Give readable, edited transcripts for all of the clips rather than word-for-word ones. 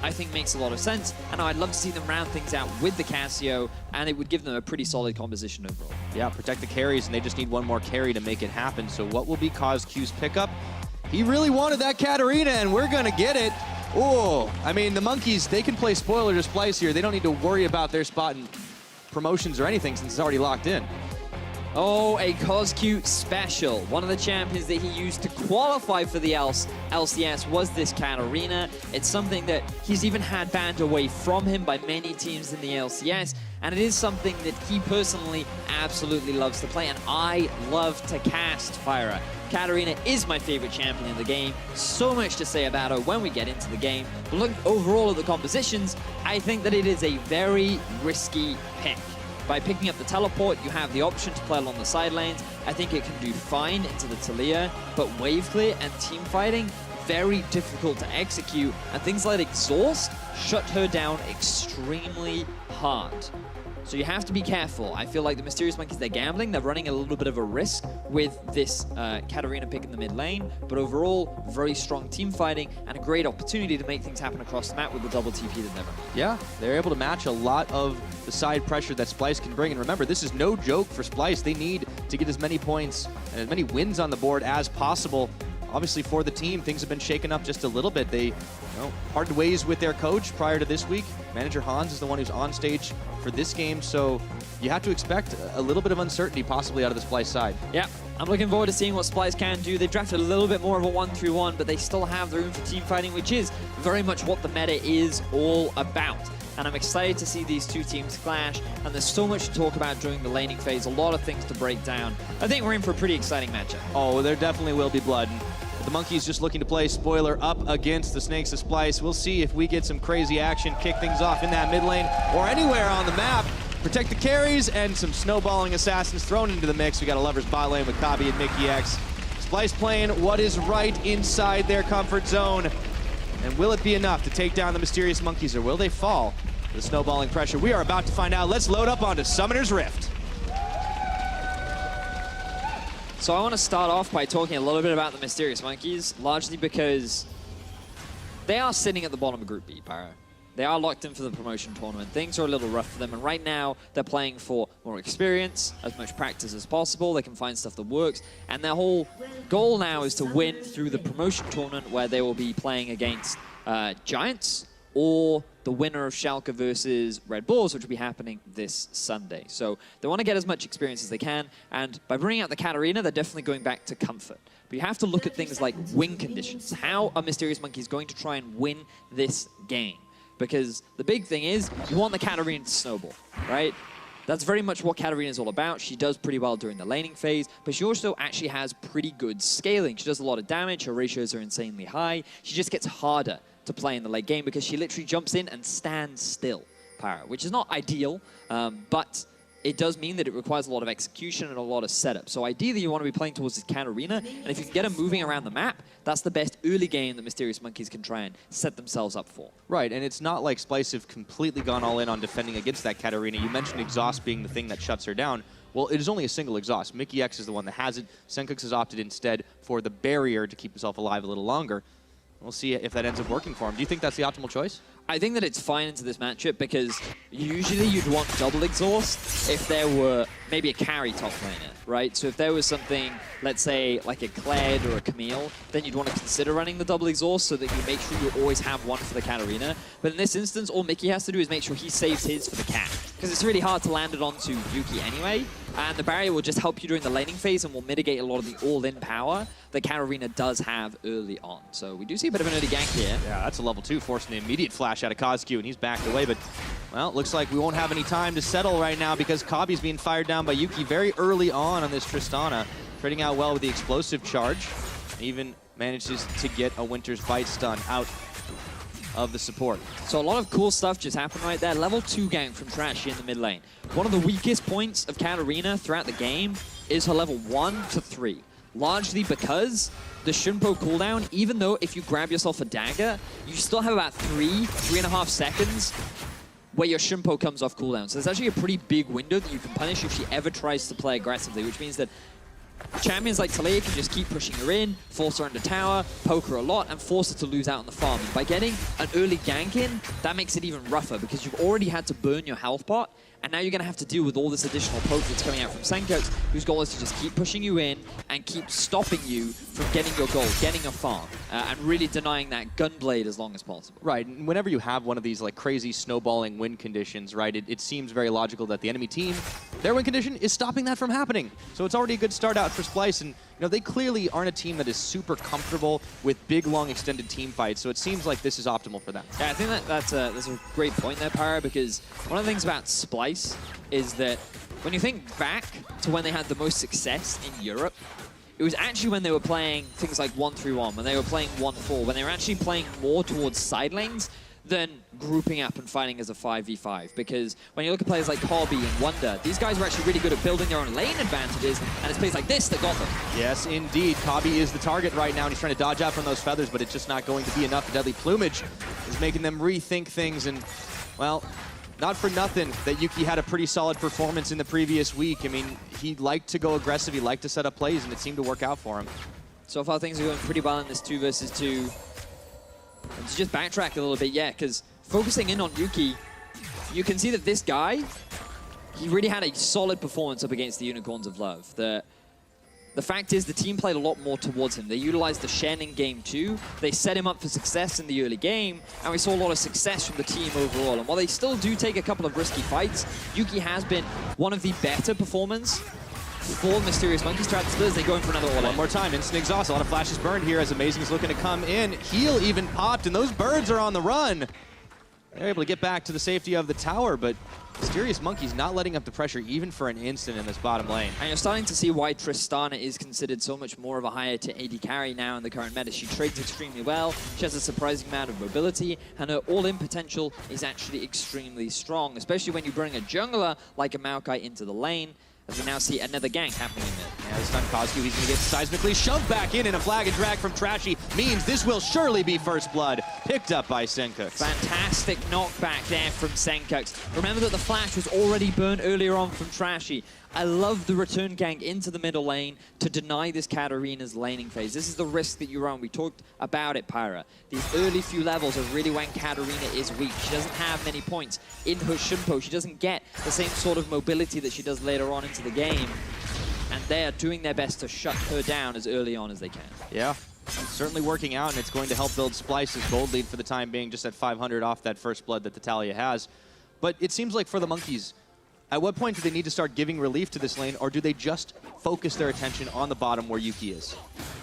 I think makes a lot of sense. And I'd love to see them round things out with the Casio, and it would give them a pretty solid composition overall. Yeah, protect the carries, and they just need one more carry to make it happen. So what will be CosQ's pickup? He really wanted that Katarina, and we're going to get it. Oh, I mean, the Monkeys, they can play spoiler to Splyce here. They don't need to worry about their spot in promotions or anything since it's already locked in. Oh, a CosQ special. One of the champions that he used to qualify for the LCS was this Katarina. It's something that he's even had banned away from him by many teams in the LCS, and it is something that he personally absolutely loves to play, and I love to cast Pyra. Katarina is my favorite champion in the game. So much to say about her when we get into the game. But looking overall at the compositions, I think that it is a very risky pick. By picking up the teleport, you have the option to play along the side lanes. I think it can do fine into the Talia, but wave clear and team fighting, very difficult to execute. And things like Exhaust shut her down extremely hard. So you have to be careful. I feel like the Mysterious Monkeys, they're gambling. They're running a little bit of a risk with this Katarina pick in the mid lane. But overall, very strong team fighting and a great opportunity to make things happen across the map with the double TP that they're running. Yeah, they're able to match a lot of the side pressure that Splyce can bring. And remember, this is no joke for Splyce. They need to get as many points and as many wins on the board as possible. Obviously, for the team, things have been shaken up just a little bit. They parted ways with their coach prior to this week. Manager Hans is the one who's on stage for this game, so you have to expect a little bit of uncertainty possibly out of the Splyce side. Yeah, I'm looking forward to seeing what Splyce can do. They've drafted a little bit more of a 1-3-1, but they still have the room for team fighting, which is very much what the meta is all about. And I'm excited to see these two teams clash, and there's so much to talk about during the laning phase, a lot of things to break down. I think we're in for a pretty exciting matchup. Oh, there definitely will be blood. The Monkeys just looking to play spoiler up against the Snakes of Splyce. We'll see if we get some crazy action, kick things off in that mid lane or anywhere on the map. Protect the carries and some snowballing assassins thrown into the mix. We got a Lover's bot lane with Kabi and Mickey X. Splyce playing what is right inside their comfort zone. And will it be enough to take down the Mysterious Monkeys, or will they fall to the snowballing pressure? We are about to find out. Let's load up onto Summoner's Rift. So I want to start off by talking a little bit about the Mysterious Monkeys, largely because they are sitting at the bottom of Group B, Pyro. They are locked in for the promotion tournament. Things are a little rough for them, and right now they're playing for more experience, as much practice as possible. They can find stuff that works, and their whole goal now is to win through the promotion tournament, where they will be playing against Giants or the winner of Schalke versus Red Bulls, which will be happening this Sunday. So they want to get as much experience as they can, and by bringing out the Katarina, they're definitely going back to comfort. But you have to look at things like win conditions. How are Mysterious Monkeys going to try and win this game? Because the big thing is, you want the Katarina to snowball, right? That's very much what Katarina is all about. She does pretty well during the laning phase, but she also actually has pretty good scaling. She does a lot of damage, her ratios are insanely high. She just gets harder to play in the late game because she literally jumps in and stands still, Pyra, which is not ideal, but it does mean that it requires a lot of execution and a lot of setup. So ideally, you want to be playing towards this Katarina, and if you can get her moving around the map, that's the best early game that Mysterious Monkeys can try and set themselves up for. Right, and it's not like Splyce have completely gone all in on defending against that Katarina. You mentioned Exhaust being the thing that shuts her down. Well, it is only a single Exhaust. Mickey X is the one that has it. Senkux has opted instead for the barrier to keep himself alive a little longer. We'll see if that ends up working for him. Do you think that's the optimal choice? I think that it's fine into this matchup because usually you'd want double exhaust if there were maybe a carry top laner, right? So if there was something, let's say, like a Kled or a Camille, then you'd want to consider running the double exhaust so that you make sure you always have one for the Katarina. But in this instance, all Mickey has to do is make sure he saves his for the cat, because it's really hard to land it onto Yuki anyway, and the barrier will just help you during the laning phase and will mitigate a lot of the all-in power that Katarina does have early on. So we do see a bit of an early gank here. Yeah, that's a level 2, forcing the immediate flash out of CosQ, and he's backed away, but, well, looks like we won't have any time to settle right now because Kabi's being fired down by Yuki very early on this Tristana, trading out well with the explosive charge, even manages to get a Winter's Bite stun out of the support. So a lot of cool stuff just happened right there. Level 2 gank from Trashy in the mid lane. One of the weakest points of Katarina throughout the game is her level 1 to 3. Largely because the Shunpo cooldown, even though if you grab yourself a dagger, you still have about 3.5 seconds where your Shunpo comes off cooldown. So there's actually a pretty big window that you can punish if she ever tries to play aggressively, which means that champions like Talia can just keep pushing her in, force her under tower, poke her a lot, and force her to lose out on the farm. And by getting an early gank in, that makes it even rougher because you've already had to burn your health pot, and now you're going to have to deal with all this additional poke that's coming out from Senkox, whose goal is to just keep pushing you in and keep stopping you from getting your goal, getting a farm, and really denying that gunblade as long as possible. Right, and whenever you have one of these like crazy snowballing win conditions, right, it seems very logical that the enemy team, their win condition is stopping that from happening. So it's already a good start out for Splyce, and you know, they clearly aren't a team that is super comfortable with big, long, extended team fights, so it seems like this is optimal for them. Yeah, I think that's a great point there, Pyra, because one of the things about Splyce is that when you think back to when they had the most success in Europe, it was actually when they were playing things like 1-3-1, when they were playing 1-4, when they were actually playing more towards side lanes than grouping up and fighting as a 5v5. Because when you look at players like Hobby and Wonder, these guys were actually really good at building their own lane advantages, and it's plays like this that got them. Yes, indeed. Kabi is the target right now, and he's trying to dodge out from those feathers, but it's just not going to be enough. The deadly plumage is making them rethink things, and, well, not for nothing that Yuki had a pretty solid performance in the previous week. I mean, he liked to go aggressive, he liked to set up plays, and it seemed to work out for him. So far, things are going pretty well in this 2 versus 2. And to just backtrack a little bit, yeah, because focusing in on Yuki, you can see that this guy, he really had a solid performance up against the Unicorns of Love. The fact is, the team played a lot more towards him. They utilized the Shen in game 2. They set him up for success in the early game, and we saw a lot of success from the team overall. And while they still do take a couple of risky fights, Yuki has been one of the better performers for Mysterious Monkeys throughout the split as they go in for another all-in. One more time, instant exhaust. A lot of flashes burned here as Amazing is looking to come in. Heal even popped, and those birds are on the run. They're able to get back to the safety of the tower, but Mysterious Monkeys not letting up the pressure even for an instant in this bottom lane. And you're starting to see why Tristana is considered so much more of a higher to AD carry now in the current meta. She trades extremely well, she has a surprising amount of mobility, and her all-in potential is actually extremely strong, especially when you bring a jungler like a Maokai into the lane, as we now see another gank happening in mid. Yeah, this time Kozku, he's going to get seismically shoved back in, and a flag and drag from Trashy means this will surely be first blood, picked up by Senkox. Fantastic knockback there from Senkox. Remember that the flash was already burned earlier on from Trashy. I love the return gank into the middle lane to deny this Katarina's laning phase. This is the risk that you run. We talked about it, Pyra. These early few levels are really when Katarina is weak. She doesn't have many points in her Shunpo. She doesn't get the same sort of mobility that she does later on into the game. And they're doing their best to shut her down as early on as they can. Yeah, it's certainly working out, and it's going to help build Splyce's gold lead for the time being, just at 500 off that first blood that the Talia has. But it seems like for the Monkeys, at what point do they need to start giving relief to this lane, or do they just focus their attention on the bottom where Yuki is?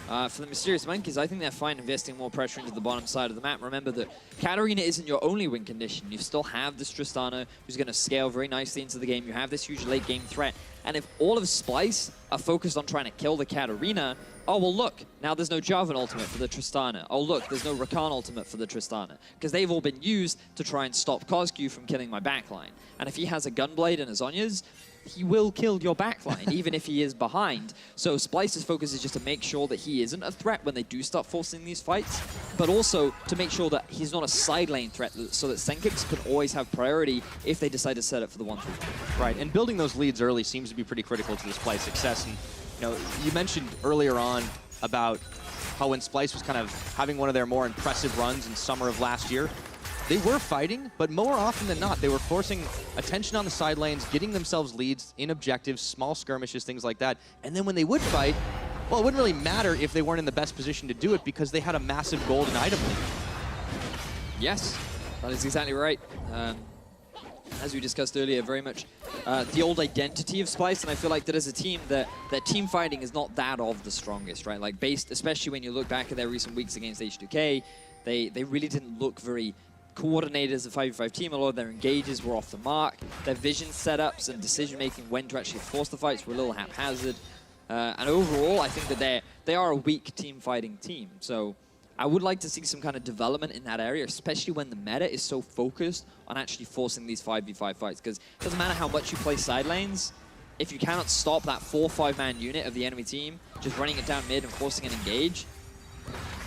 For the Mysterious Monkeys, I think they're fine investing more pressure into the bottom side of the map. Remember that Katarina isn't your only win condition. You still have this Tristana who's going to scale very nicely into the game. You have this huge late game threat. And if all of Splyce are focused on trying to kill the Katarina, oh, well, look, now there's no Jarvan ultimate for the Tristana. Oh, look, there's no Rakan ultimate for the Tristana. Because they've all been used to try and stop Kozku from killing my backline. And if he has a Gunblade and a Zhonya's, he will kill your backline, even if he is behind. So Splyce's focus is just to make sure that he isn't a threat when they do start forcing these fights, but also to make sure that he's not a side lane threat, so that Senkox can always have priority if they decide to set up for the 1-3. Right, and building those leads early seems to be pretty critical to the Splyce success. And you know, you mentioned earlier on about how when Splyce was kind of having one of their more impressive runs in summer of last year, they were fighting, but more often than not, they were forcing attention on the side lanes, getting themselves leads in objectives, small skirmishes, things like that. And then when they would fight, well, it wouldn't really matter if they weren't in the best position to do it because they had a massive golden item lead. Yes, that is exactly right. As we discussed earlier, very much the old identity of Splyce, and I feel like that as a team, that team fighting is not that of the strongest, right? Like, especially when you look back at their recent weeks against H2K, they really didn't look very coordinated as a 5v5 team. A lot of their engages were off the mark. Their vision setups and decision-making when to actually force the fights were a little haphazard. And overall, I think that they are a weak team-fighting team. So I would like to see some kind of development in that area, especially when the meta is so focused on actually forcing these 5v5 fights. Because it doesn't matter how much you play side lanes, if you cannot stop that 4-5-man unit of the enemy team, just running it down mid and forcing an engage,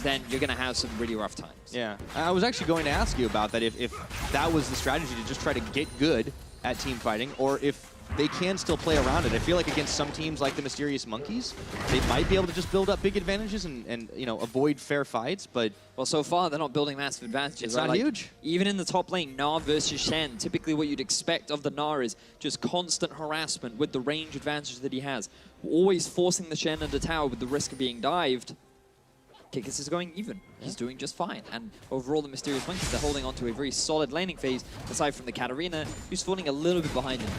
then you're going to have some really rough times. Yeah, I was actually going to ask you about that, if that was the strategy to just try to get good at team fighting, or if they can still play around it. I feel like against some teams like the Mysterious Monkeys, they might be able to just build up big advantages and you know, avoid fair fights, but... Well, so far, they're not building massive advantages. It's right? not huge. Even in the top lane, Gnar versus Shen, typically what you'd expect of the Gnar is just constant harassment with the range advantage that he has. Always forcing the Shen into tower with the risk of being dived. Kikis is going even. He's doing just fine. And overall, the Mysterious Monkeys are holding on to a very solid laning phase, aside from the Katarina, who's falling a little bit behind him.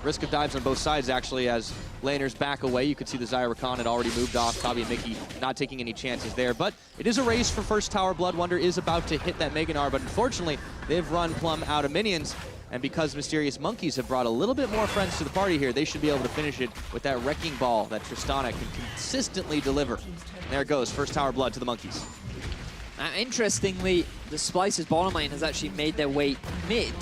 Risk of dives on both sides, actually, as laners back away. You could see the Zyra Khan had already moved off. Kabi and Mickey not taking any chances there. But it is a race for first tower. Blood Wonder is about to hit that Mega Gnar, but unfortunately, they've run plumb out of minions. And because Mysterious Monkeys have brought a little bit more friends to the party here, they should be able to finish it with that Wrecking Ball that Tristana can consistently deliver. And there it goes, first tower blood to the Monkeys. Interestingly, the Splyce's bottom lane has actually made their way mid,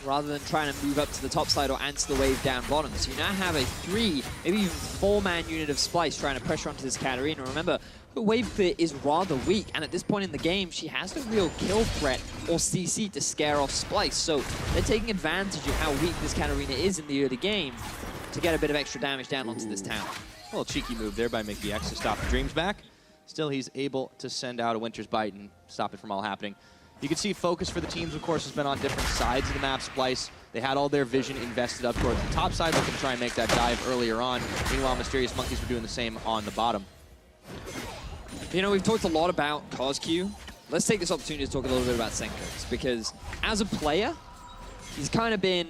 rather than trying to move up to the top side or answer the wave down bottom. So you now have a 3, maybe even 4-man unit of Splyce trying to pressure onto this Katarina. Remember, her wave clear is rather weak, and at this point in the game, she has no real kill threat or CC to scare off Splyce. So they're taking advantage of how weak this Katarina is in the early game to get a bit of extra damage down onto this tower. A little cheeky move there by Mickey X to stop the Dreams back. Still, he's able to send out a Winter's Bite and stop it from all happening. You can see focus for the teams, of course, has been on different sides of the map. Splyce, they had all their vision invested up towards the top side, looking to try and make that dive earlier on. Meanwhile, Mysterious Monkeys were doing the same on the bottom. You know, we've talked a lot about CosQ. Let's take this opportunity to talk a little bit about Senkos, because as a player, he's kind of been,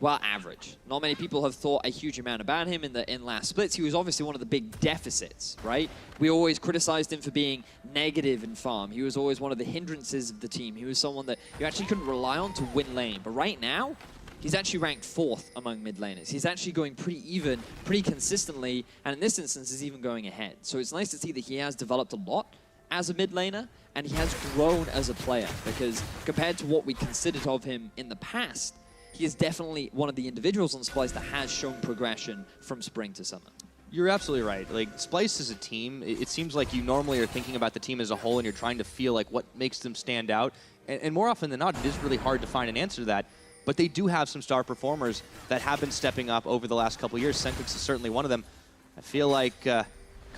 well, average. Not many people have thought a huge amount about him in last splits. He was obviously one of the big deficits, right? We always criticized him for being negative in farm. He was always one of the hindrances of the team. He was someone that you actually couldn't rely on to win lane. But right now, he's actually ranked 4th among mid laners. He's actually going pretty even, pretty consistently, and in this instance is even going ahead. So it's nice to see that he has developed a lot as a mid laner, and he has grown as a player, because compared to what we considered of him in the past, he is definitely one of the individuals on Splyce that has shown progression from spring to summer. You're absolutely right. Like, Splyce as a team, it seems like you normally are thinking about the team as a whole and you're trying to feel like what makes them stand out. And more often than not, it is really hard to find an answer to that. But they do have some star performers that have been stepping up over the last couple years. Senkos is certainly one of them. I feel like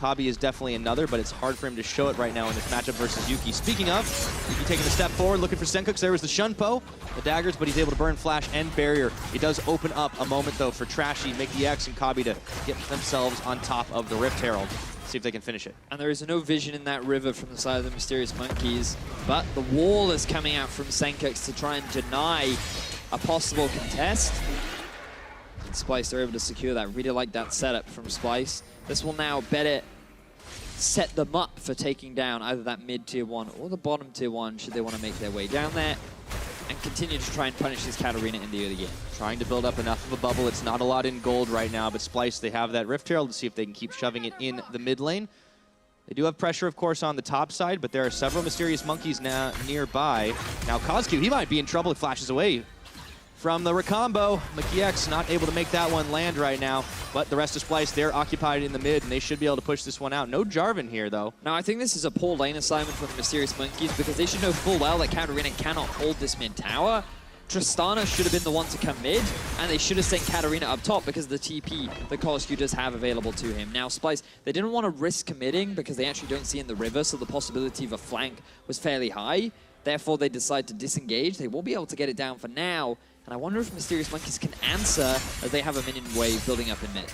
Kabi is definitely another, but it's hard for him to show it right now in this matchup versus Yuki. Speaking of, Yuki taking a step forward, looking for Senkos. There was the Shunpo, the daggers, but he's able to burn Flash and Barrier. It does open up a moment, though, for Trashy, Mickey X, and Kabi to get themselves on top of the Rift Herald. See if they can finish it. And there is no vision in that river from the side of the Mysterious Monkeys, but the wall is coming out from Senkos to try and deny a possible contest. And Splyce are able to secure that. Really like that setup from Splyce. This will now better set them up for taking down either that mid-tier 1 or the bottom tier 1 should they want to make their way down there and continue to try and punish this Katarina in the early game. Trying to build up enough of a bubble. It's not a lot in gold right now, but Splyce, they have that Rift Herald to see if they can keep shoving it in the mid lane. They do have pressure, of course, on the top side, but there are several Mysterious Monkeys now nearby. Now, CosQ, he might be in trouble. It flashes away from the recombo. Mickey X not able to make that one land right now, but the rest of Splyce, they're occupied in the mid, and they should be able to push this one out. No Jarvan here, though. Now, I think this is a poor lane assignment for the Mysterious Monkeys, because they should know full well that Katarina cannot hold this mid tower. Tristana should have been the one to come mid, and they should have sent Katarina up top because of the TP that CosQ does have available to him. Now, Splyce, they didn't want to risk committing because they actually don't see in the river, so the possibility of a flank was fairly high. Therefore, they decide to disengage. They won't be able to get it down for now, and I wonder if Mysterious Monkeys can answer as they have a minion wave building up in mid.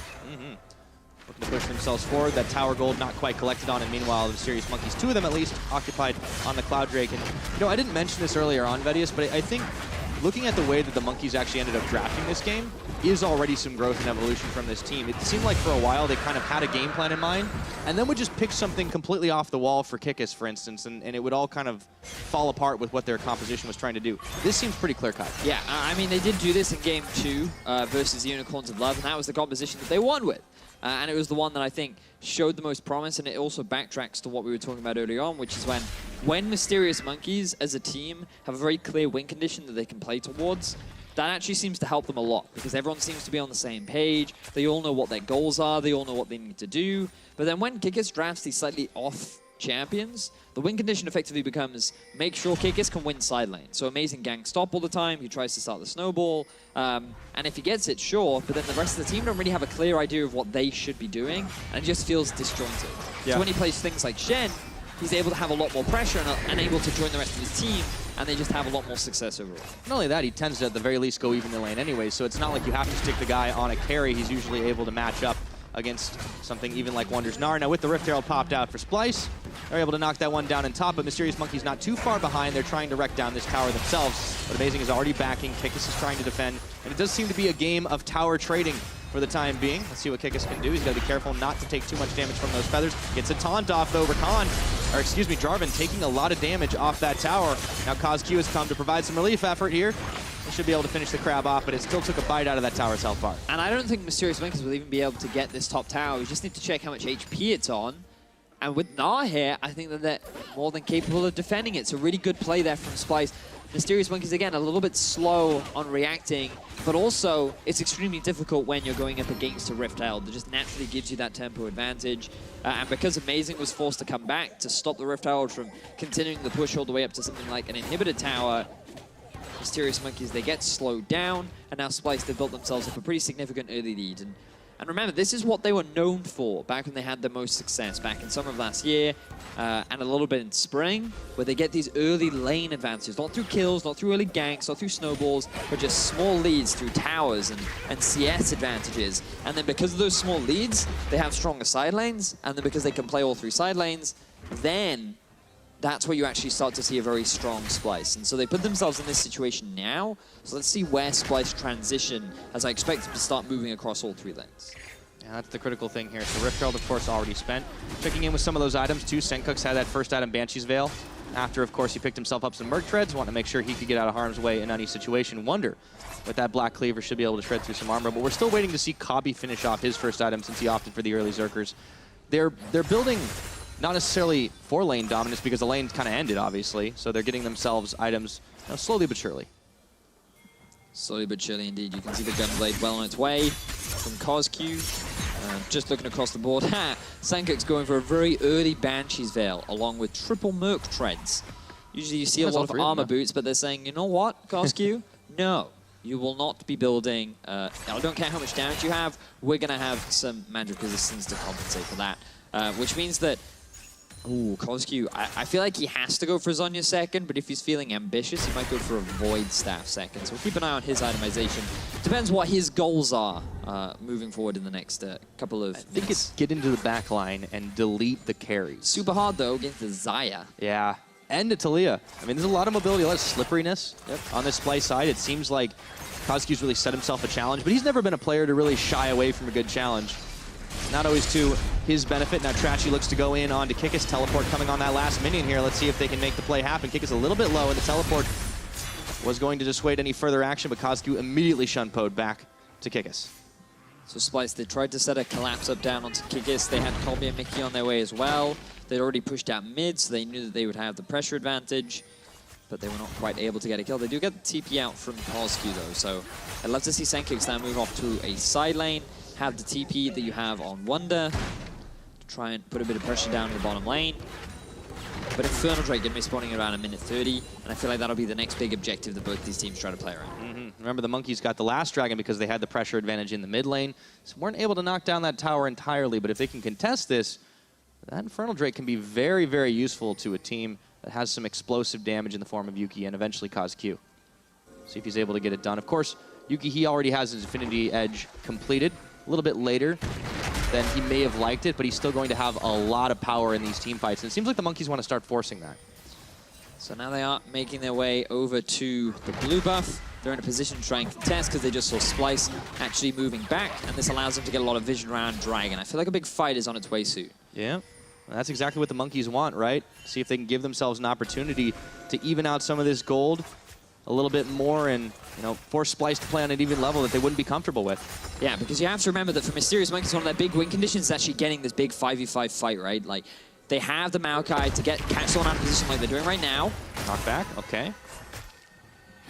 Looking to push themselves forward. That tower gold not quite collected on, and meanwhile, the Mysterious Monkeys, 2 of them at least, occupied on the Cloud Drake. And, you know, I didn't mention this earlier on, Vedius, but I think looking at the way that the Monkeys actually ended up drafting this game is already some growth and evolution from this team. It seemed like for a while they kind of had a game plan in mind and then would just pick something completely off the wall for Kikis, for instance, and it would all kind of fall apart with what their composition was trying to do. This seems pretty clear-cut. Yeah, I mean, they did do this in Game 2 versus the Unicorns of Love, and that was the composition that they won with. And it was the one that I think showed the most promise, and it also backtracks to what we were talking about earlier on, which is when Mysterious Monkeys as a team have a very clear win condition that they can play towards, that actually seems to help them a lot, because everyone seems to be on the same page. They all know what their goals are. They all know what they need to do. But then when Kikis drafts these slightly off champions, the win condition effectively becomes make sure Kikis can win side lane. So Amazing gang stop all the time, he tries to start the snowball, and if he gets it, sure, but then the rest of the team don't really have a clear idea of what they should be doing, and it just feels disjointed. Yeah. So when he plays things like Shen, he's able to have a lot more pressure and able to join the rest of his team, and they just have a lot more success overall. Not only that, he tends to at the very least go even the lane anyway, so it's not like you have to stick the guy on a carry. He's usually able to match up against something even like Wonder's Gnar. Now with the Rift Herald popped out for Splyce, they're able to knock that one down in top, but Mysterious Monkey's not too far behind. They're trying to wreck down this tower themselves, but Amazing is already backing. Kikis is trying to defend, and it does seem to be a game of tower trading for the time being. Let's see what Kikis can do. He's got to be careful not to take too much damage from those feathers. Gets a taunt off though. Jarvan taking a lot of damage off that tower. Now CosQ has come to provide some relief effort here. They should be able to finish the crab off, but it still took a bite out of that tower's health bar. And I don't think Mysterious Monkeys will even be able to get this top tower. We just need to check how much HP it's on. And with Gnar here, I think that they're more than capable of defending it. So really good play there from Splyce. Mysterious Monkeys, again, a little bit slow on reacting, but also it's extremely difficult when you're going up against a Rift Herald. It just naturally gives you that tempo advantage. And because Amazing was forced to come back to stop the Rift Herald from continuing the push all the way up to something like an inhibitor tower, Mysterious Monkeys, they get slowed down, and now Splyce, they've built themselves up a pretty significant early lead. And remember, this is what they were known for back when they had the most success, back in summer of last year, and a little bit in spring, where they get these early lane advantages, not through kills, not through early ganks, not through snowballs, but just small leads through towers and CS advantages. And then because of those small leads, they have stronger side lanes, and then because they can play all three side lanes, then that's where you actually start to see a very strong Splyce. And so they put themselves in this situation now. So let's see where Splyce transition, as I expect them to start moving across all three lanes. Yeah, that's the critical thing here. So Rift Herald, of course, already spent. Checking in with some of those items, too. Sencook's had that first item, Banshee's Veil. After, of course, he picked himself up some Merc Treads, wanting to make sure he could get out of harm's way in any situation. Wonder, with that Black Cleaver, should be able to shred through some armor. But we're still waiting to see Kobbe finish off his first item since he opted for the early Zerkers. They're building not necessarily for lane dominance because the lane kind of ended, obviously. So they're getting themselves items slowly but surely. Slowly but surely, indeed. You can see the Gunblade well on its way from CosQ. Just looking across the board, Sencook's going for a very early Banshee's Veil along with triple Merc Treads. Usually you see a lot of armor boots, but they're saying, you know what, CosQ? No, you will not be building. I don't care how much damage you have, we're going to have some magic resistance to compensate for that. Which means that, ooh, CosQ, I feel like he has to go for Zhonya second, but if he's feeling ambitious, he might go for a Void Staff second. So we'll keep an eye on his itemization. Depends what his goals are moving forward in the next couple of minutes. I think it's get into the back line and delete the carries. Super hard, though, against the Xayah. Yeah, and to Talia. I mean, there's a lot of mobility, a lot of slipperiness on this Splyce side. It seems like CosQ's really set himself a challenge, but he's never been a player to really shy away from a good challenge. Not always to his benefit. Now Trashy looks to go in onto Kikis. Teleport coming on that last minion here. Let's see if they can make the play happen. Kikis a little bit low, and the teleport was going to dissuade any further action, but CosQ immediately shunpoed back to Kikis. So Splyce, they tried to set a collapse up down onto Kikis. They had Kobbe and Mickey on their way as well. They'd already pushed out mid, so they knew that they would have the pressure advantage, but they were not quite able to get a kill. They do get the TP out from CosQ though, so I'd love to see Sencook now move off to a side lane, have the TP that you have on Wonder, to try and put a bit of pressure down in the bottom lane. But Infernal Drake going to be spawning around a minute 30, and I feel like that'll be the next big objective that both these teams try to play around. Remember, the Monkeys got the last dragon because they had the pressure advantage in the mid lane, so weren't able to knock down that tower entirely, but if they can contest this, that Infernal Drake can be very, very useful to a team that has some explosive damage in the form of Yuki and eventually CosQ. See if he's able to get it done. Of course, Yuki, he already has his Infinity Edge completed a little bit later than he may have liked it, but he's still going to have a lot of power in these team fights, and it seems like the Monkeys want to start forcing that. So now they are making their way over to the blue buff. They're in a position to try and contest because they just saw Splyce actually moving back, and this allows them to get a lot of vision around Dragon. I feel like a big fight is on its way soon. Yeah, well, that's exactly what the Monkeys want, right? See if they can give themselves an opportunity to even out some of this gold a little bit more and, you know, force Splyce to play on an even level that they wouldn't be comfortable with. Yeah, because you have to remember that for Mysterious Monkeys, one of their big win conditions is actually getting this big 5v5 fight, right? Like, they have the Maokai to catch someone out of position like they're doing right now. Knock back, okay.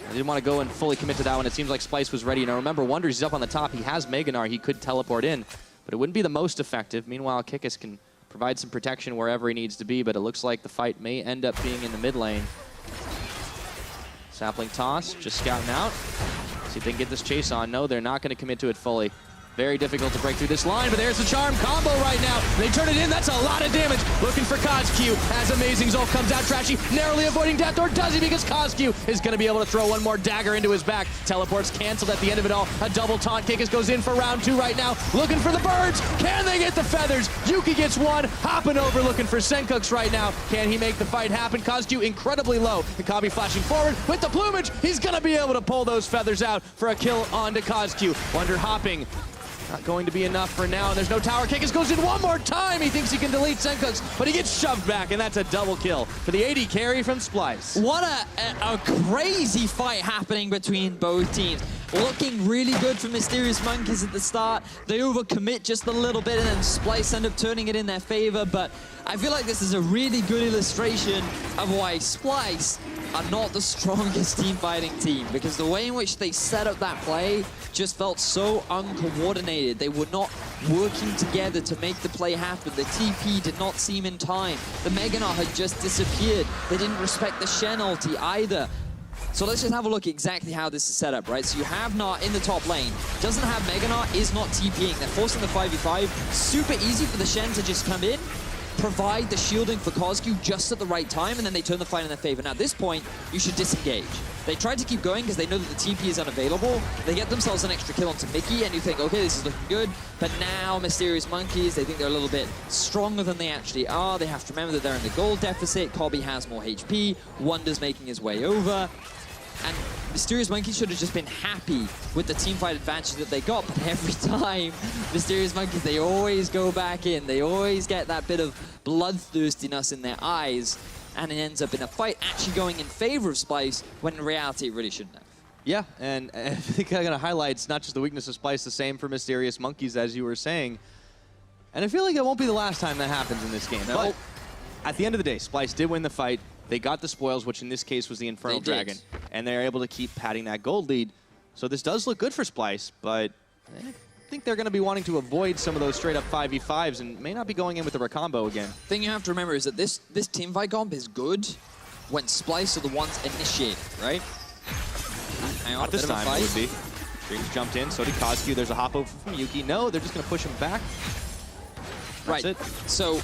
I didn't want to go and fully commit to that one. It seems like Splyce was ready. Now remember, Wonder is up on the top. He has Mega Gnar. He could teleport in, but it wouldn't be the most effective. Meanwhile, Kikis can provide some protection wherever he needs to be, but it looks like the fight may end up being in the mid lane. Sapling toss, just scouting out. See if they can get this chase on. No, they're not going to commit to it fully. Very difficult to break through this line, but there's the charm combo right now. They turn it in, that's a lot of damage. Looking for Kozq as Amazing Zolf comes out trashy, narrowly avoiding death, or does he? Because Kozq is going to be able to throw one more dagger into his back. Teleport's canceled at the end of it all. A double taunt kick goes in for round 2 right now. Looking for the birds. Can they get the feathers? Yuki gets one, hopping over looking for Senkux right now. Can he make the fight happen? Kozq incredibly low. Kabi flashing forward with the plumage. He's going to be able to pull those feathers out for a kill onto Kozq. Wonder hopping. Not going to be enough for now, and there's no tower kick. It goes in one more time. He thinks he can delete Senkux, but he gets shoved back, and that's a double kill for the AD carry from Splyce. What a crazy fight happening between both teams. Looking really good for Mysterious Monkeys at the start. They overcommit just a little bit, and then Splyce end up turning it in their favor, but I feel like this is a really good illustration of why Splyce are not the strongest team fighting team, because the way in which they set up that play just felt so uncoordinated. They were not working together to make the play happen. The TP did not seem in time. The Meganar had just disappeared. They didn't respect the Shen ulti either. So let's just have a look at exactly how this is set up, right? So you have Gnar in the top lane. Doesn't have Meganar, is not TPing. They're forcing the 5v5. Super easy for the Shen to just come in, provide the shielding for Kozq just at the right time, and then they turn the fight in their favor. Now at this point, you should disengage. They tried to keep going because they know that the TP is unavailable. They get themselves an extra kill onto Mickey, and you think, okay, this is looking good. But now, Mysterious Monkeys, they think they're a little bit stronger than they actually are. They have to remember that they're in the gold deficit. Kobe has more HP. Wonder's making his way over. And Mysterious Monkeys should have just been happy with the teamfight advantage that they got, but every time, Mysterious Monkeys, they always go back in. They always get that bit of bloodthirstiness in their eyes, and it ends up in a fight actually going in favor of Splyce, when in reality it really shouldn't have. Yeah, and I think I'm going to highlight it's not just the weakness of Splyce, the same for Mysterious Monkeys, as you were saying. And I feel like it won't be the last time that happens in this game. No. But at the end of the day, Splyce did win the fight. They got the spoils, which in this case was the Infernal Dragon, and they're able to keep padding that gold lead. So this does look good for Splyce, but I think they're going to be wanting to avoid some of those straight-up 5v5s and may not be going in with the Rakambo again. The thing you have to remember is that this teamfight comp is good when Splyce are the ones initiating, right? Hang on, not this time, it would be. Dreams jumped in, so did Kozq. There's a hop over from Yuki. No, they're just going to push him back. That's it. So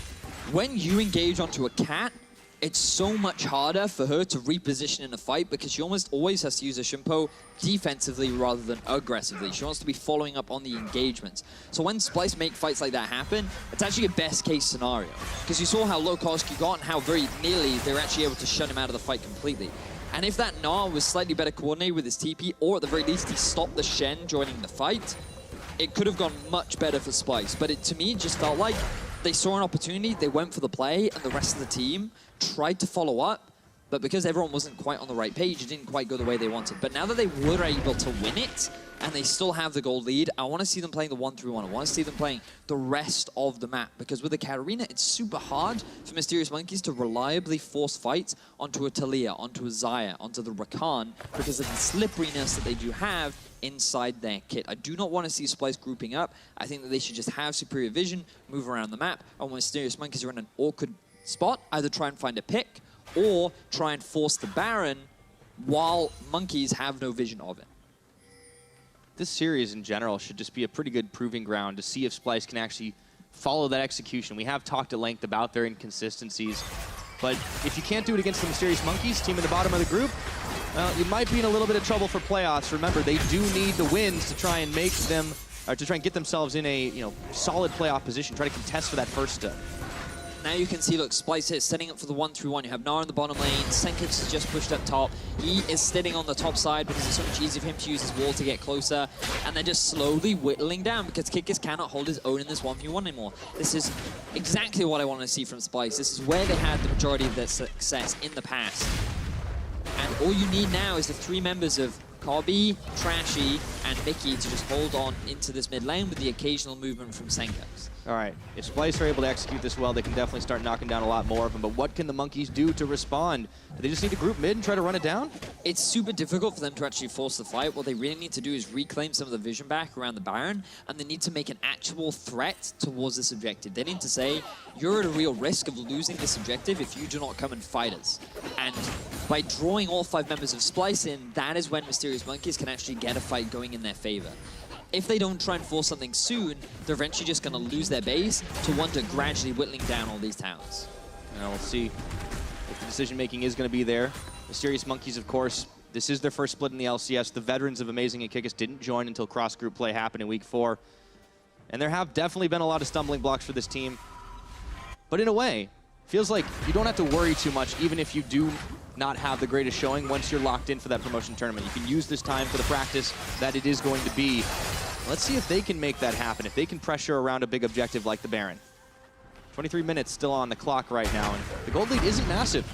when you engage onto a cat, it's so much harder for her to reposition in a fight because she almost always has to use a Shimpo defensively rather than aggressively. She wants to be following up on the engagements. So when Splyce make fights like that happen, it's actually a best case scenario because you saw how low Kozq got and how very nearly they were actually able to shut him out of the fight completely. And if that Gnar was slightly better coordinated with his TP, or at the very least he stopped the Shen joining the fight, it could have gone much better for Splyce. But to me, it just felt like they saw an opportunity, they went for the play, and the rest of the team tried to follow up, but because everyone wasn't quite on the right page, it didn't quite go the way they wanted. But now that they were able to win it, and they still have the gold lead, I want to see them playing the 1-3-1. I want to see them playing the rest of the map, because with the Katarina, it's super hard for Mysterious Monkeys to reliably force fights onto a Talia, onto a Xayah, onto the Rakan, because of the slipperiness that they do have inside their kit. I do not want to see Splyce grouping up. I think that they should just have superior vision, move around the map, and when Mysterious Monkeys are in an awkward spot, either try and find a pick, or try and force the Baron while Monkeys have no vision of it. This series in general should just be a pretty good proving ground to see if Splyce can actually follow that execution. We have talked at length about their inconsistencies, but if you can't do it against the Mysterious Monkeys, team in the bottom of the group, well, you might be in a little bit of trouble for playoffs. Remember, they do need the wins to try and make them, or to try and get themselves in a solid playoff position, try to contest for that first step. Now you can see, look, Splyce here setting up for the 1-3-1. You have Gnar in the bottom lane. Senkux has just pushed up top. He is sitting on the top side because it's so much easier for him to use his wall to get closer. And they're just slowly whittling down because Kikis cannot hold his own in this 1v1 anymore. This is exactly what I want to see from Splyce. This is where they had the majority of their success in the past. And all you need now is the 3 members of Kobe, Trashy, and Mickey to just hold on into this mid lane with the occasional movement from Senkex. All right, if Splyce are able to execute this well, they can definitely start knocking down a lot more of them. But what can the Monkeys do to respond? Do they just need to group mid and try to run it down? It's super difficult for them to actually force the fight. What they really need to do is reclaim some of the vision back around the Baron, and they need to make an actual threat towards this objective. They need to say, you're at a real risk of losing this objective if you do not come and fight us. And by drawing all 5 members of Splyce in, that is when Mysterious Monkeys can actually get a fight going in their favor. If they don't try and force something soon, they're eventually just going to lose their base to Wonder gradually whittling down all these towns. Now we'll see if the decision-making is going to be there. Mysterious Monkeys, of course, this is their first split in the LCS. The veterans of Amazing and Kickus didn't join until cross-group play happened in Week 4. And there have definitely been a lot of stumbling blocks for this team. But in a way, feels like you don't have to worry too much, even if you do not have the greatest showing once you're locked in for that promotion tournament. You can use this time for the practice that it is going to be. Let's see if they can make that happen, if they can pressure around a big objective like the Baron. 23 minutes still on the clock right now, and the gold lead isn't massive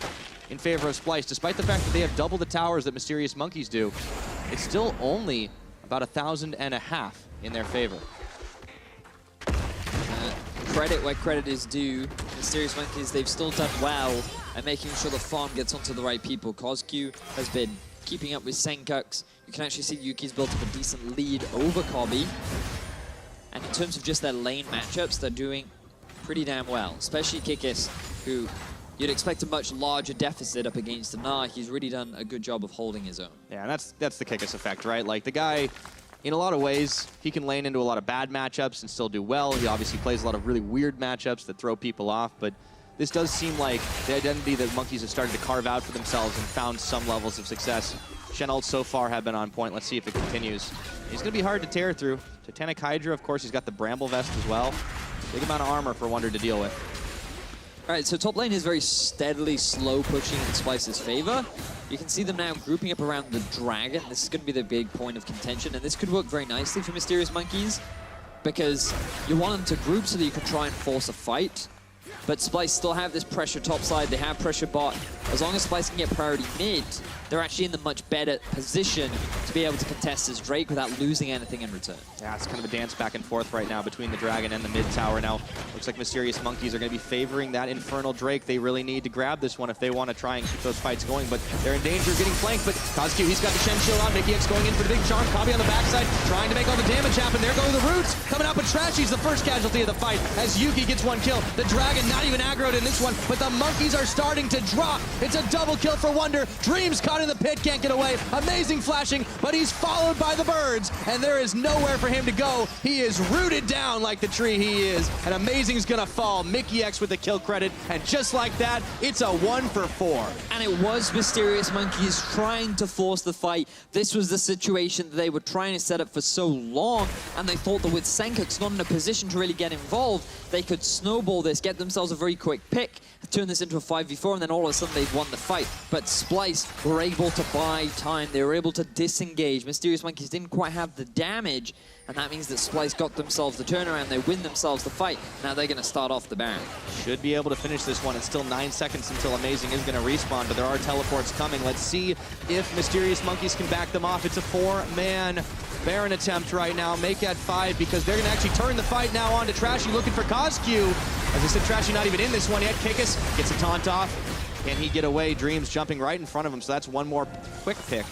in favor of Splyce. Despite the fact that they have double the towers that Mysterious Monkeys do, it's still only about 1,500 in their favor. Credit where credit is due. Mysterious Monkeys, they've still done well at making sure the farm gets onto the right people. Kozq has been keeping up with Senkex. You can actually see Yuki's built up a decent lead over Kobe. And in terms of just their lane matchups, they're doing pretty damn well, especially Kickus, who you'd expect a much larger deficit up against Anar. He's really done a good job of holding his own. Yeah, and that's the Kickus effect, right? Like, the guy, in a lot of ways, he can lane into a lot of bad matchups and still do well. He obviously plays a lot of really weird matchups that throw people off, but this does seem like the identity that Monkeys have started to carve out for themselves and found some levels of success. Shenult so far have been on point. Let's see if it continues. He's going to be hard to tear through. Titanic Hydra, of course, he's got the Bramble Vest as well. Big amount of armor for Wonder to deal with. All right, so top lane is very steadily slow pushing in Splyce's favor. You can see them now grouping up around the Dragon. This is going to be the big point of contention, and this could work very nicely for Mysterious Monkeys because you want them to group so that you can try and force a fight. But Splyce still have this pressure top side, they have pressure bot. As long as Splyce can get priority mid, they're actually in the much better position to be able to contest this Drake without losing anything in return. Yeah, it's kind of a dance back and forth right now between the Dragon and the mid tower. Now, looks like Mysterious Monkeys are going to be favoring that Infernal Drake. They really need to grab this one if they want to try and keep those fights going, but they're in danger of getting flanked. But Kozq, he's got the Shen shield on. Mickey X going in for the big charm. Kobe on the backside, trying to make all the damage happen. There go the roots coming out, but Trashy's the first casualty of the fight as Yuki gets one kill. The Dragon not even aggroed in this one, but the Monkeys are starting to drop. It's a double kill for Wonder. Dreams caught in the pit, can't get away. Amazing flashing, but he's followed by the birds, and there is nowhere for him to go. He is rooted down like the tree he is, and Amazing's gonna fall. Mickey X with the kill credit, and just like that, it's a 1 for 4. And it was Mysterious Monkeys trying to force the fight. This was the situation that they were trying to set up for so long, and they thought that with Senkex not in a position to really get involved, they could snowball this, get themselves a very quick pick, turn this into a 5v4, and then all of a sudden they've won the fight. But Splyce were able to buy time. They were able to disengage. Mysterious Monkeys didn't quite have the damage, and that means that Splyce got themselves the turnaround. They win themselves the fight. Now they're going to start off the Baron. Should be able to finish this one. It's still 9 seconds until Amazing is going to respawn, but there are teleports coming. Let's see if Mysterious Monkeys can back them off. It's a 4-man Baron attempt right now. Make that 5 because they're going to actually turn the fight now on to Trashy looking for Kozq. As I said, Trashy not even in this one yet. Kickus gets a taunt off. Can he get away? Dreams jumping right in front of him, so that's one more quick pick.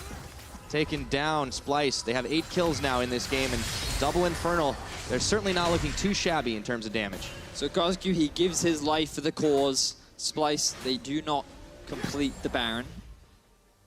Taking down Splyce. They have 8 kills now in this game, and double Infernal. They're certainly not looking too shabby in terms of damage. So Kozq, he gives his life for the cause. Splyce, they do not complete the Baron,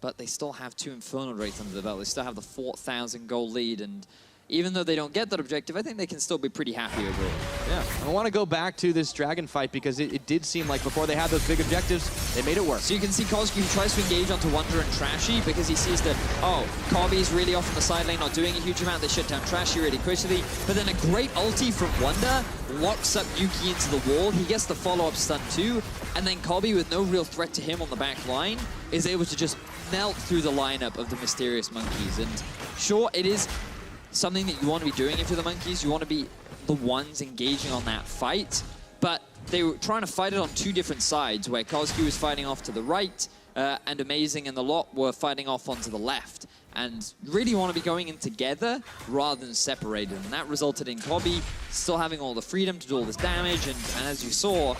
but they still have 2 Infernal Drakes under the belt. They still have the 4,000 goal lead, and even though they don't get that objective, I think they can still be pretty happy overall. Yeah, I want to go back to this Dragon fight because it did seem like before they had those big objectives, they made it work. So you can see Kozq, he tries to engage onto Wonder and Trashy because he sees that, oh, Kobe's really off on the side lane, not doing a huge amount. They shut down Trashy really quickly. But then a great ulti from Wonder locks up Yuki into the wall. He gets the follow-up stun too. And then Kobe, with no real threat to him on the back line, is able to just melt through the lineup of the Mysterious Monkeys. And sure, it is something that you want to be doing if you're the Monkeys. You want to be the ones engaging on that fight. But they were trying to fight it on 2 different sides, where Kozq was fighting off to the right, and Amazing and the lot were fighting off onto the left. And really want to be going in together rather than separated. And that resulted in Kobe still having all the freedom to do all this damage. And as you saw,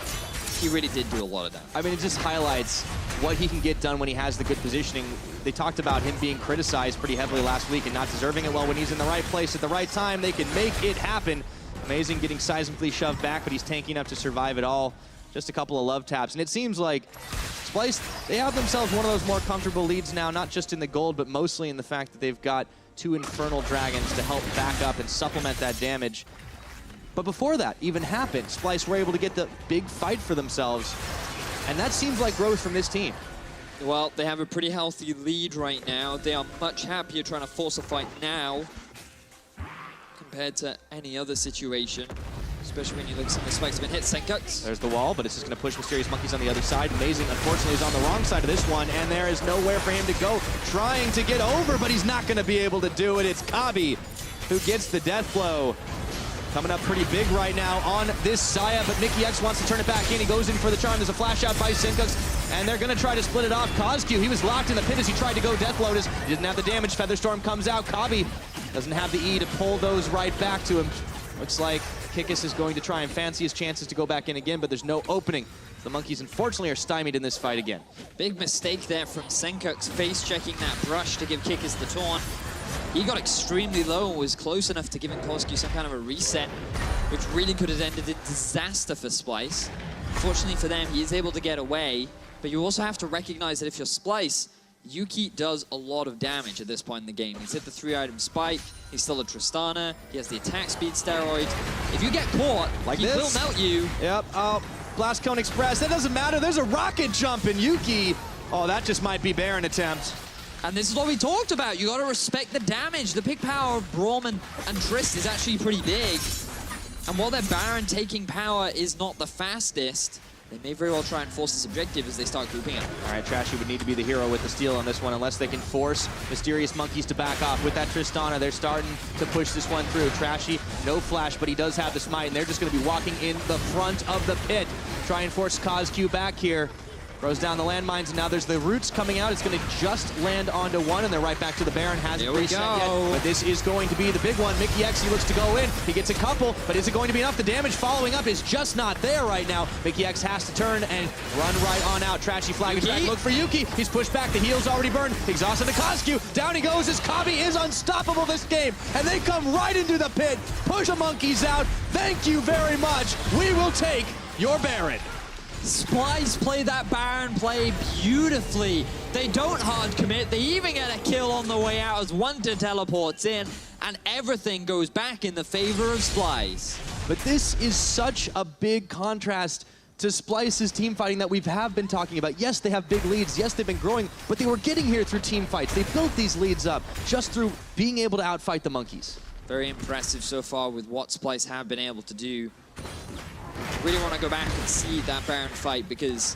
he really did do a lot of damage. I mean, it just highlights what he can get done when he has the good positioning. They talked about him being criticized pretty heavily last week and not deserving it. Well, when he's in the right place at the right time, they can make it happen. Amazing getting seismically shoved back, but he's tanking up to survive it all. Just a couple of love taps. And it seems like Splyce, they have themselves one of those more comfortable leads now, not just in the gold, but mostly in the fact that they've got 2 Infernal Dragons to help back up and supplement that damage. But before that even happened, Splyce were able to get the big fight for themselves. And that seems like growth from this team. Well, they have a pretty healthy lead right now. They are much happier trying to force a fight now compared to any other situation. Especially when you look at some of the spikes have been hit. Senkux. There's the wall, but it's just going to push Mysterious Monkeys on the other side. Amazing, unfortunately, is on the wrong side of this one, and there is nowhere for him to go. Trying to get over, but he's not going to be able to do it. It's Kabi who gets the death blow. Coming up pretty big right now on this Saya, but mikyx wants to turn it back in. He goes in for the charm. There's a flash out by Senkux, and they're going to try to split it off. Kozq, he was locked in the pit as he tried to go Death Lotus. He didn't have the damage. Featherstorm comes out. Kabi doesn't have the E to pull those right back to him. Looks like Kikis is going to try and fancy his chances to go back in again, but there's no opening. The Monkeys, unfortunately, are stymied in this fight again. Big mistake there from Senkux, face-checking that brush to give Kikis the taunt. He got extremely low and was close enough to giving Kozq some kind of a reset, which really could have ended in disaster for Splyce. Fortunately for them, he is able to get away, but you also have to recognize that if you're Splyce, Yuki does a lot of damage at this point in the game. He's hit the 3-item spike, he's still a Tristana, he has the attack speed steroid. If you get caught, like he will melt you. Yep, Blast Cone Express, that doesn't matter, there's a rocket jump in Yuki. Oh, that just might be Baron attempt. And this is what we talked about, you gotta respect the damage. The pick power of Braum and Trist is actually pretty big. And while their Baron taking power is not the fastest, they may very well try and force this objective as they start grouping up. All right, Trashy would need to be the hero with the steal on this one unless they can force Mysterious Monkeys to back off. With that Tristana, they're starting to push this one through. Trashy, no flash, but he does have the smite, and they're just going to be walking in the front of the pit. Try and force Kozq back here. Throws down the landmines, and now there's the roots coming out. It's going to just land onto one, and they're right back to the Baron. Hasn't reset yet, but this is going to be the big one. mikyx, he looks to go in. He gets a couple, but is it going to be enough? The damage following up is just not there right now. mikyx has to turn and run right on out. Trashy flag back. Look for Yuki. He's pushed back. The heal's already burned. Exhausted to Kozq. Down he goes as Kabi is unstoppable this game, and they come right into the pit. Push the Monkeys out. Thank you very much. We will take your Baron. Splyce play that Baron play beautifully. They don't hard commit. They even get a kill on the way out as Wonder teleports in, and everything goes back in the favor of Splyce. But this is such a big contrast to Splyce's team fighting that we have been talking about. Yes, they have big leads. Yes, they've been growing, but they were getting here through team fights. They built these leads up just through being able to outfight the Monkeys. Very impressive so far with what Splyce have been able to do. Really want to go back and see that Baron fight because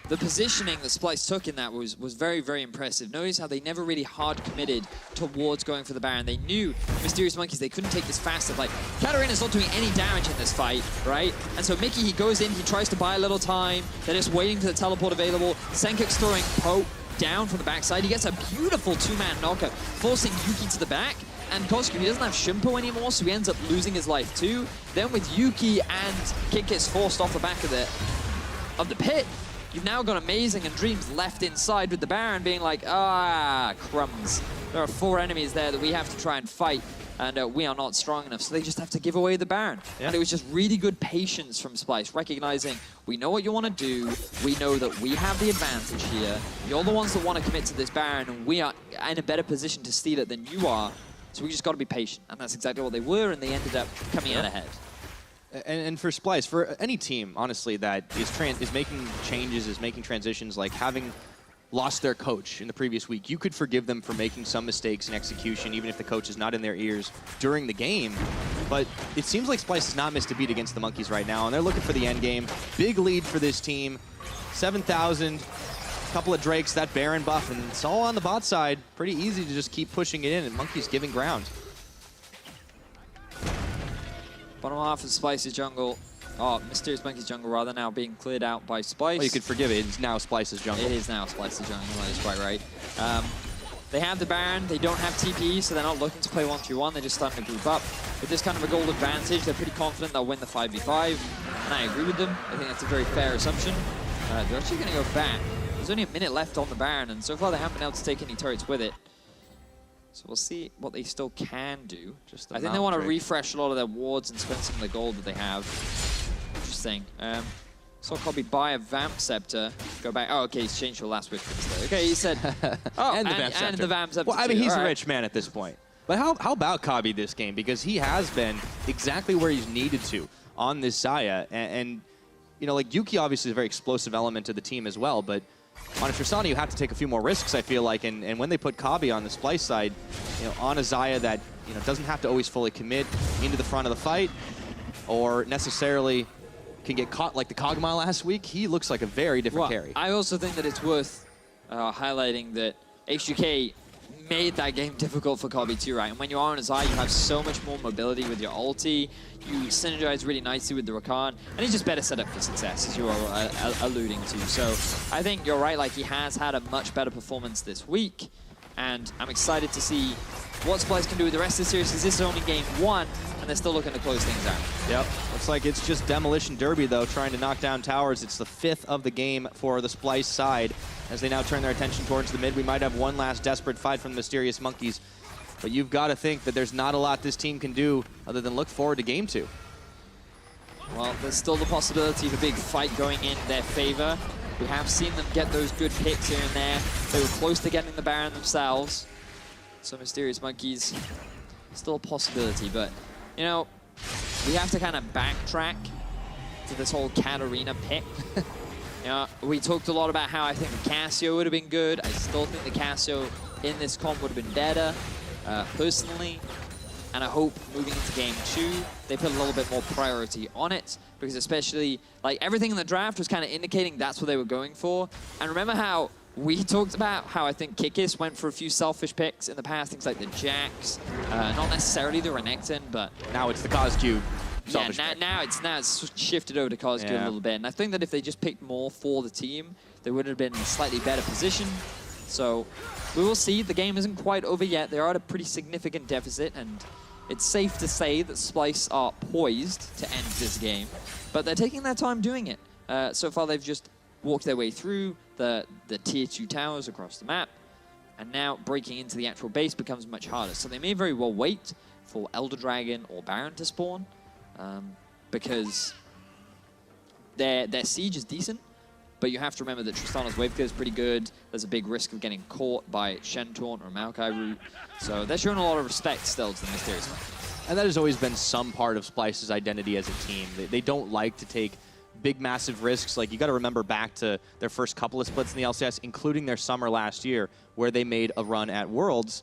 the positioning that Splyce took in that was very, very impressive. Notice how they never really hard committed towards going for the Baron. They knew Mysterious Monkeys, they couldn't take this fast. Like, Katarina's not doing any damage in this fight, right? And so Mickey, he goes in, he tries to buy a little time. They're just waiting for the teleport available. Senkux throwing Pope down from the backside. He gets a beautiful two-man knockup, forcing Yuki to the back. And Kozq, he doesn't have Shimpo anymore, so he ends up losing his life too. Then with Yuki and Kikis forced off the back of the pit, you've now got Amazing and Dreams left inside with the Baron being like, ah, crumbs. There are 4 enemies there that we have to try and fight, and we are not strong enough, so they just have to give away the Baron. Yeah. And it was just really good patience from Splyce, recognizing we know what you want to do, we know that we have the advantage here, you're the ones that want to commit to this Baron, and we are in a better position to steal it than you are. So we just got to be patient, and that's exactly what they were, and they ended up coming out ahead. And for Splyce, for any team, honestly, that is making changes, is making transitions, like having lost their coach in the previous week, you could forgive them for making some mistakes in execution, even if the coach is not in their ears during the game. But it seems like Splyce has not missed a beat against the Monkeys right now, and they're looking for the end game. Big lead for this team, 7,000. Couple of Drakes, that Baron buff, and it's all on the bot side. Pretty easy to just keep pushing it in, and Monkeys giving ground. Bottom half of Splyce's jungle, Mysterious Monkey's jungle rather, now being cleared out by Splyce. Well, you could forgive it, it's now Splyce's jungle. It is now Splyce's jungle, that is quite right. They have the Baron, they don't have TP, so they're not looking to play 1-3-1, they're just starting to group up. With this kind of a gold advantage, they're pretty confident they'll win the 5v5, and I agree with them. I think that's a very fair assumption. They're actually going to go back. There's only a minute left on the Baron, and so far they haven't been able to take any turrets with it. So we'll see what they still can do. I think they want to refresh a lot of their wards and spend some of the gold that they have. Interesting. Saw Kobe buy a Vamp Scepter, go back. Oh, okay, he's changed your last wish for this day. Okay, he said, oh, and the Vamp Scepter. Well, I mean, too. he's All a rich man at this point. But how about Kabi this game? Because he has been exactly where he's needed to on this Xayah. And you know, like, Yuki obviously is a very explosive element to the team as well, but on a Tristana, you have to take a few more risks, I feel like, and when they put Kabi on the Splyce side, you know, on a Xayah that, you know, doesn't have to always fully commit into the front of the fight, or necessarily can get caught like the Kog'Maw last week, he looks like a very different carry. I also think that it's worth highlighting that HGK made that game difficult for Kabi too, right? And when you are on a Xayah, you have so much more mobility with your ulti. You synergize really nicely with the Rakan, and he's just better set up for success, as you are alluding to. So I think you're right, like, he has had a much better performance this week, and I'm excited to see what Splyce can do with the rest of the series, because this is only game 1, and they're still looking to close things out. Yep, looks like it's just Demolition Derby, though, trying to knock down towers. It's the 5th of the game for the Splyce side. As they now turn their attention towards the mid, we might have one last desperate fight from the Mysterious Monkeys. But you've got to think that there's not a lot this team can do other than look forward to game 2. Well, there's still the possibility of a big fight going in their favor. We have seen them get those good picks here and there. They were close to getting the Baron themselves. So Mysterious Monkeys, still a possibility, but, you know, we have to kind of backtrack to this whole Katarina pick. You know, we talked a lot about how I think the Cassio would have been good. I still think the Cassio in this comp would have been better, personally. And I hope moving into game 2, they put a little bit more priority on it, because especially, like, everything in the draft was kind of indicating that's what they were going for. And remember how we talked about how I think Kikis went for a few selfish picks in the past, things like the Jax, not necessarily the Renekton, but now it's the KazQ. Yeah, now it's shifted over to KazQ a little bit, and I think that if they just picked more for the team, they would have been in a slightly better position. So we will see. The game isn't quite over yet. They are at a pretty significant deficit, and it's safe to say that Splyce are poised to end this game, but they're taking their time doing it. So far, they've just walked their way through the tier 2 towers across the map, and now breaking into the actual base becomes much harder. So they may very well wait for Elder Dragon or Baron to spawn, because their siege is decent, but you have to remember that Tristana's wave clear is pretty good. There's a big risk of getting caught by Shen Taunt or Maokai root, so they're showing a lot of respect still to the Mysterious Monkeys. And that has always been some part of Splyce's identity as a team. They don't like to take big, massive risks. Like, you got to remember back to their first couple of splits in the LCS, including their summer last year, where they made a run at Worlds,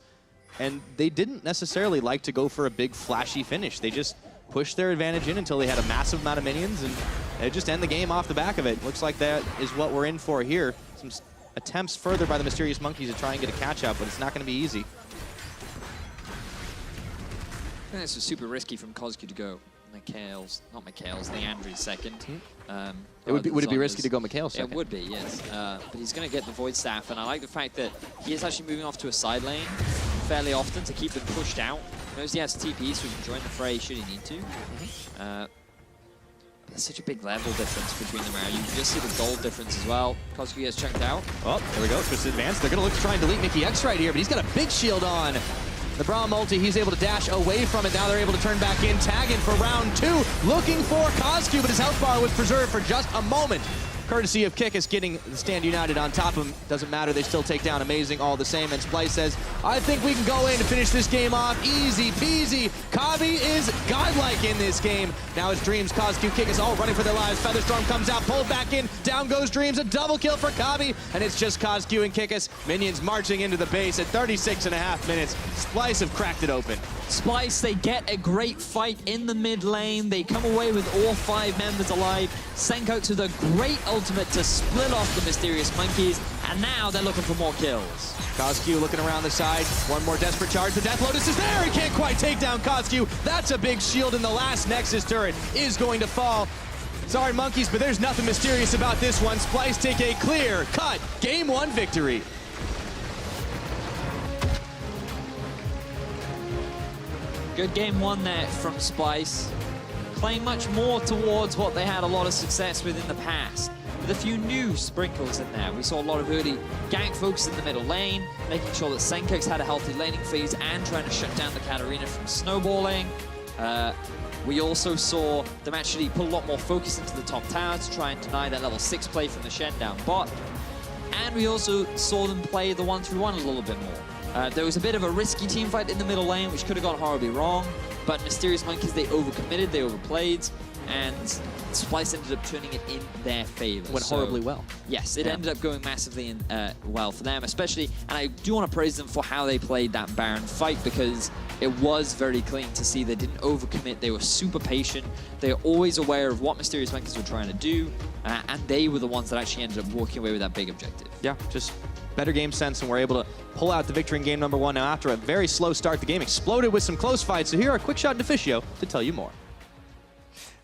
and they didn't necessarily like to go for a big, flashy finish. They just pushed their advantage in until they had a massive amount of minions, and they just end the game off the back of it. Looks like that is what we're in for here. Some attempts further by the Mysterious Monkeys to try and get a catch-up, but it's not going to be easy. I think this was super risky from KazQ to go Leandri's second. Would it be risky to go Mikhail's second? It would be, yes. But he's going to get the Void Staff, and I like the fact that he is actually moving off to a side lane fairly often to keep them pushed out. He knows he has TP, so he can join the fray should he need to. There's such a big level difference between them. You can just see the gold difference as well. KazQ gets chunked out. Oh, there we go. Twisted Advance. They're going to look to try and delete Mickey X right here, but he's got a big shield on. The Braum ulti, he's able to dash away from it. Now they're able to turn back in, tag in for round 2, looking for KazQ, but his health bar was preserved for just a moment. Courtesy of Kikis getting the Stand United on top of him. Doesn't matter, they still take down Amazing all the same. And Splyce says, I think we can go in to finish this game off easy peasy. Kabi is godlike in this game. Now it's Dreams, KazQ, Kikis all running for their lives. Featherstorm comes out, pulled back in. Down goes Dreams, a double kill for Kabi. And it's just KazQ and Kikis. Minions marching into the base at 36.5 minutes. Splyce have cracked it open. Splyce, they get a great fight in the mid lane. They come away with all 5 members alive. Senkox with a great ultimate to split off the Mysterious Monkeys, and now they're looking for more kills. KazQ looking around the side. One more desperate charge. The Death Lotus is there. He can't quite take down KazQ. That's a big shield, and the last Nexus turret is going to fall. Sorry, Monkeys, but there's nothing mysterious about this one. Splyce take a clear-cut Game 1 victory. Good game one there from Splyce. Playing much more towards what they had a lot of success with in the past, with a few new sprinkles in there. We saw a lot of early gank focus in the middle lane, making sure that Senkix had a healthy laning phase and trying to shut down the Katarina from snowballing. We also saw them actually put a lot more focus into the top tower to try and deny that level 6 play from the Shen down bot. And we also saw them play the 1-3-1 a little bit more. There was a bit of a risky team fight in the middle lane, which could have gone horribly wrong, but Mysterious Monkeys, they overcommitted, they overplayed, and Splyce ended up turning it in their favor. Went horribly well. Yes, it ended up going massively well for them, especially, and I do want to praise them for how they played that Baron fight, because it was very clean to see they didn't overcommit, they were super patient, they were always aware of what Mysterious Monkeys were trying to do, and they were the ones that actually ended up walking away with that big objective. Yeah, just better game sense, and we're able to pull out the victory in game number 1. Now, after a very slow start, the game exploded with some close fights. So here, a quick shot to Officio to tell you more.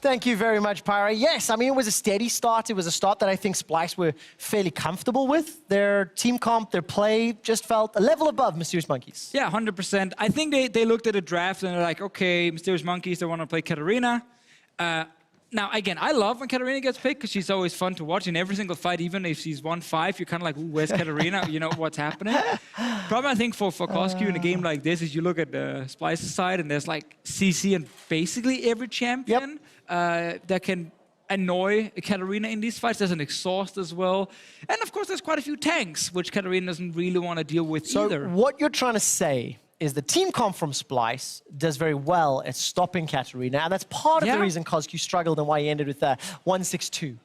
Thank you very much, Pyra. Yes, I mean, it was a steady start. It was a start that I think Splyce were fairly comfortable with. Their team comp, their play just felt a level above Mysterious Monkeys. Yeah, 100%. I think they looked at a draft and they're like, okay, Mysterious Monkeys, they want to play Katarina. Now, again, I love when Katarina gets picked because she's always fun to watch in every single fight. Even if she's 1-5, you're kind of like, ooh, where's Katarina? You know what's happening. Problem, I think, for Coscu in a game like this is you look at the Splyce's side and there's like CC and basically every champion that can annoy Katarina in these fights. There's an exhaust as well. And of course, there's quite a few tanks, which Katarina doesn't really want to deal with either. So what you're trying to say is the team comp from Splyce does very well at stopping Katarina, and that's part of the reason Coscu struggled and why he ended with 1-6-2.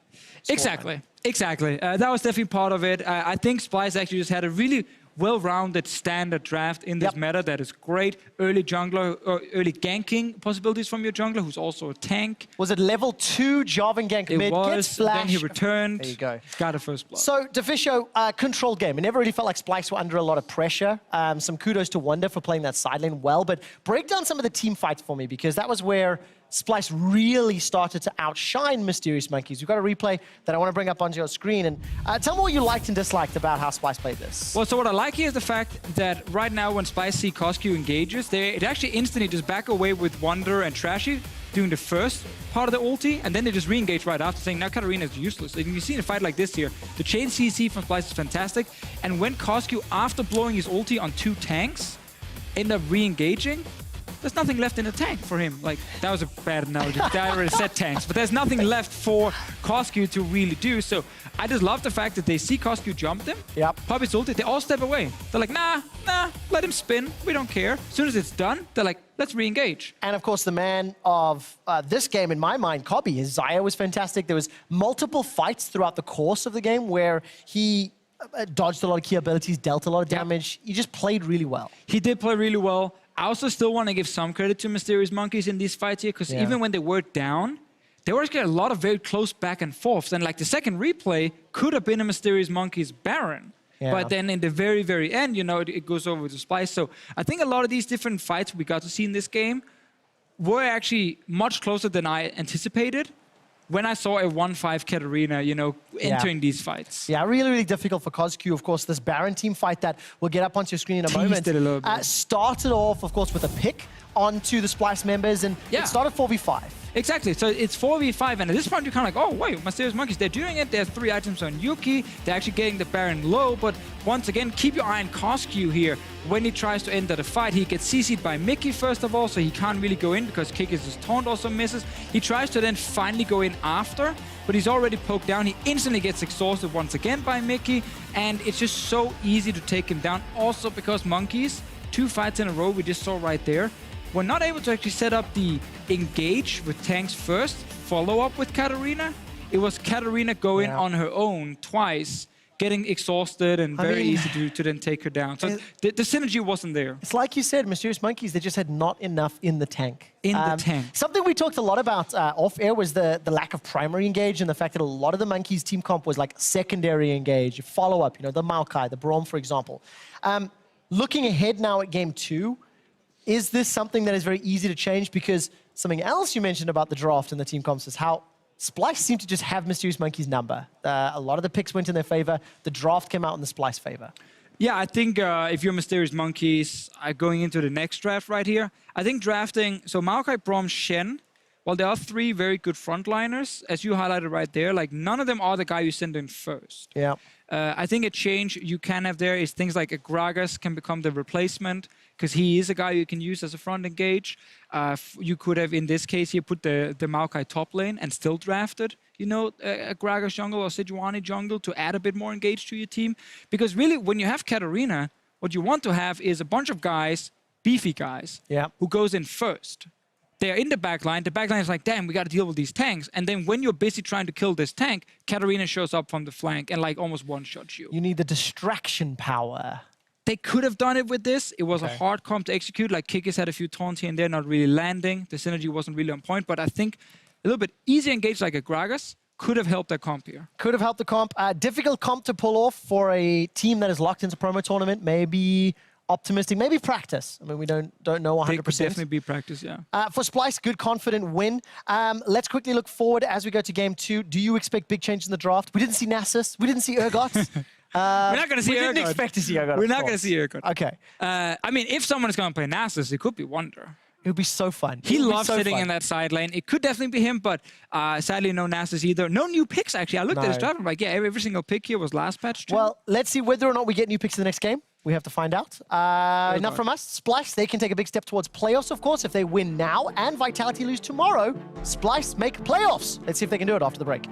Exactly. That was definitely part of it. I think Splyce actually just had a really well-rounded standard draft in this meta that is great. Early jungler, or early ganking possibilities from your jungler, who's also a tank. Was it level 2 Jarvan gank it mid? Was, then he returned. There you go. Got a first blood. So, Officio, controlled game. It never really felt like Splyce were under a lot of pressure. Some kudos to Wonder for playing that side lane well, but break down some of the team fights for me, because that was where Splyce really started to outshine Mysterious Monkeys. We've got a replay that I want to bring up onto your screen, and tell me what you liked and disliked about how Splyce played this. Well, so what I like here is the fact that right now when Splyce see Coscu engages, it actually instantly just back away with Wonder and Trashy doing the first part of the ulti, and then they just re-engage right after, saying now Katarina is useless. And you see in a fight like this here, the chain CC from Splyce is fantastic, and when Coscu, after blowing his ulti on 2 tanks, end up re-engaging, there's nothing left in the tank for him. Like, that was a bad analogy. I already said tanks, but there's nothing left for Coscu to really do. So I just love the fact that they see Coscu jump them, pop his ulti, they all step away. They're like, nah, let him spin. We don't care. As soon as it's done, they're like, let's re-engage. And of course, the man of this game, in my mind, Cobby, his Xayah was fantastic. There was multiple fights throughout the course of the game where he dodged a lot of key abilities, dealt a lot of damage. He just played really well. He did play really well. I also still want to give some credit to Mysterious Monkeys in these fights here, because even when they were down, they were getting a lot of very close back and forths. And like the second replay could have been a Mysterious Monkeys Baron. But then in the very, very end, you know, it goes over to Splyce. So I think a lot of these different fights we got to see in this game were actually much closer than I anticipated when I saw a 1-5 Katarina, you know, entering these fights. Yeah, really, really difficult for Coscu. Of course, this Baron team fight that we'll get up onto your screen in a moment a little bit. Started off, of course, with a pick onto the Splyce members, and it started 4v5. Exactly, so it's 4v5, and at this point you're kind of like, oh wait, Mysterious Monkeys, they're doing it, there's 3 items on Yuki, they're actually getting the Baron low, but once again, keep your eye on Coscu here. When he tries to enter the fight, he gets CC'd by Mickey first of all, so he can't really go in because Kikis' taunt also misses. He tries to then finally go in after, but he's already poked down. He instantly gets exhausted once again by Mickey, and it's just so easy to take him down. Also because Monkeys, 2 fights in a row we just saw right there, were not able to actually set up the engage with tanks first, follow up with Katarina. It was Katarina going on her own twice, getting exhausted and very easy to then take her down. So the synergy wasn't there. It's like you said, Mysterious Monkeys, they just had not enough in the tank. The tank. Something we talked a lot about off-air was the lack of primary engage and the fact that a lot of the Monkeys team comp was like secondary engage, follow-up, you know, the Maokai, the Braum, for example. Looking ahead now at game 2, is this something that is very easy to change? Because something else you mentioned about the draft and the team comps is how Splyce seemed to just have Mysterious Monkeys' number. A lot of the picks went in their favor. The draft came out in the Splyce favor. Yeah, I think if you're Mysterious Monkeys, going into the next draft right here, I think drafting, so Maokai, Braum, Shen, well, there are 3 very good frontliners, as you highlighted right there. Like, none of them are the guy you send in first. Yeah. I think a change you can have there is things like a Gragas can become the replacement, because he is a guy you can use as a front engage. You could have, in this case, here put the Maokai top lane and still drafted, you know, a Gragas jungle or Sejuani jungle to add a bit more engage to your team. Because really, when you have Katarina, what you want to have is a bunch of guys, beefy guys, who goes in first. They're in the backline. The backline is like, damn, we got to deal with these tanks. And then when you're busy trying to kill this tank, Katarina shows up from the flank and like almost one-shots you. You need the distraction power. They could have done it with this. It was a hard comp to execute. Like, Kikis had a few taunts here and there, not really landing. The synergy wasn't really on point. But I think a little bit easy engage like a Gragas could have helped that comp here. Could have helped the comp. Difficult comp to pull off for a team that is locked into promo tournament. Maybe optimistic, maybe practice. I mean, we don't know 100%. It could definitely be practice, yeah. For Splyce, good, confident win. Let's quickly look forward as we go to game 2. Do you expect big change in the draft? We didn't see Nasus. We didn't see Urgot. We're not going to see Urgot. We didn't expect to see Urgot. We're not going to see Urgot. Okay. I mean, if someone is going to play Nasus, it could be Wonder. It would be so fun. He loves sitting in that side lane. It could definitely be him, but sadly no Nasus either. No new picks, actually. I looked at his draft. I'm like, yeah, every single pick here was last patch too. Well, let's see whether or not we get new picks in the next game. We have to find out. Enough from us. Splyce, they can take a big step towards playoffs, of course. If they win now and Vitality lose tomorrow, Splyce make playoffs. Let's see if they can do it after the break.